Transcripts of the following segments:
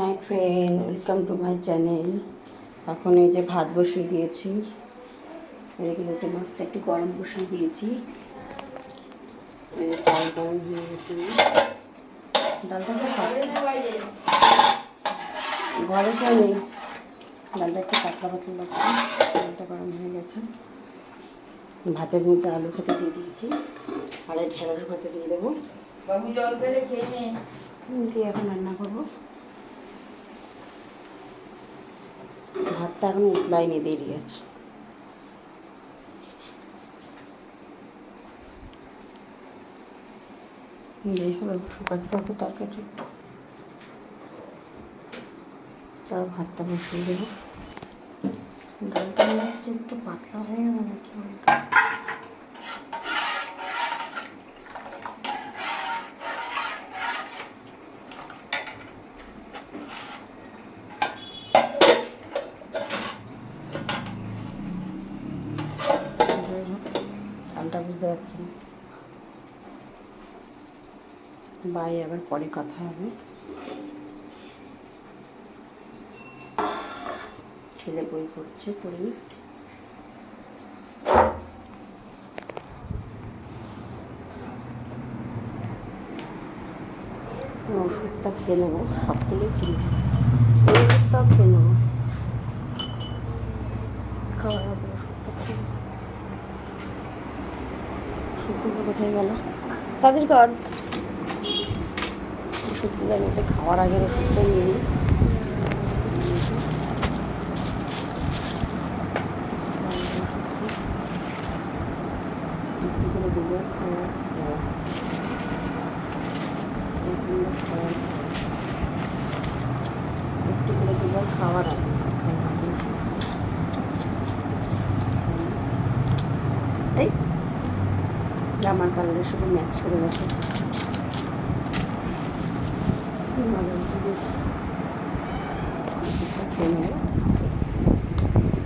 Night friend, welcome to my channel. এখন এই যে ভাত বসিয়ে দিয়েছি, এদিকে লোটে মাছটা একটু গরম বসিয়ে দিয়েছি। ডাল গরম হয়ে গেছে, ডালটা ঘরে কেউ নেই, ডালটা একটু পাতলা পাতলা লাগছে, ডালটা গরম হয়ে গেছে। ভাতের মধ্যে আলু খেতে দিয়ে দিয়েছি, আর এই ঢেঁড়স ভাতে দিয়ে দেবো। জল ফেলে খেয়ে দিয়ে এখন রান্না করবো। ভাতটা এখন উতলাইনি, দেরি আছে। শুকাতে থাকবো তরকারি, তাও ভাতটা বসিয়ে দেবো। ডালটা মনে হচ্ছে একটু পাতলা হয়ে যাবে নাকি বলতে। ডালটা বুঝতে পারছি না, বাই, আবার পরে কথা হবে। ছেলে বই পড়ছে, পড়ি। ওষুধটা খেয়ে নেবো, সবগুলোই খেয়ে নেবো, ওষুধটাও খেয়ে নেবো, খাওয়ার হবে। ওষুধটা খেয়ে নেবো। ওষুধগুলো কোথায় গেল তাদের ঘর? ওষুধগুলো মধ্যে খাওয়ার আগে ওষুধটা নিয়ে নিই। একটু করে দুবার খাওয়া, একটু করে দুবার খাওয়ার আগে। এই জামার কালারের সাথে ম্যাচ করে গেছে,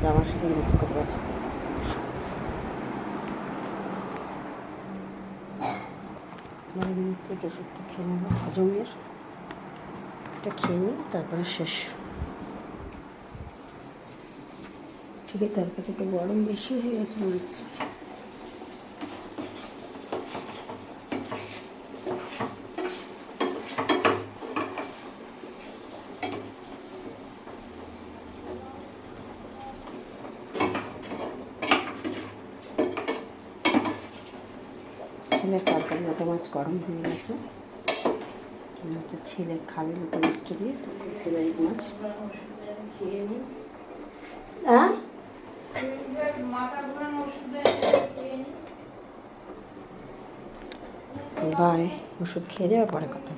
জামার সাথে ম্যাচ করে গেছে। ওষুধটা খেয়ে নেবো, হজমের এটা খেয়ে নিই, তারপরে শেষ। ঠিক আছে, তরকারিটা একটু গরম বেশি হয়ে গেছে মনে হচ্ছে। ছেলের তরকারি লোটে মাছ গরম হয়ে গেছে, ছেলে খাবে লোটে মাছটা দিয়ে, ফেভারিট মাছ। হ্যাঁ, বাই, ওষুধ খেয়ে দেওয়ার পরে কথা।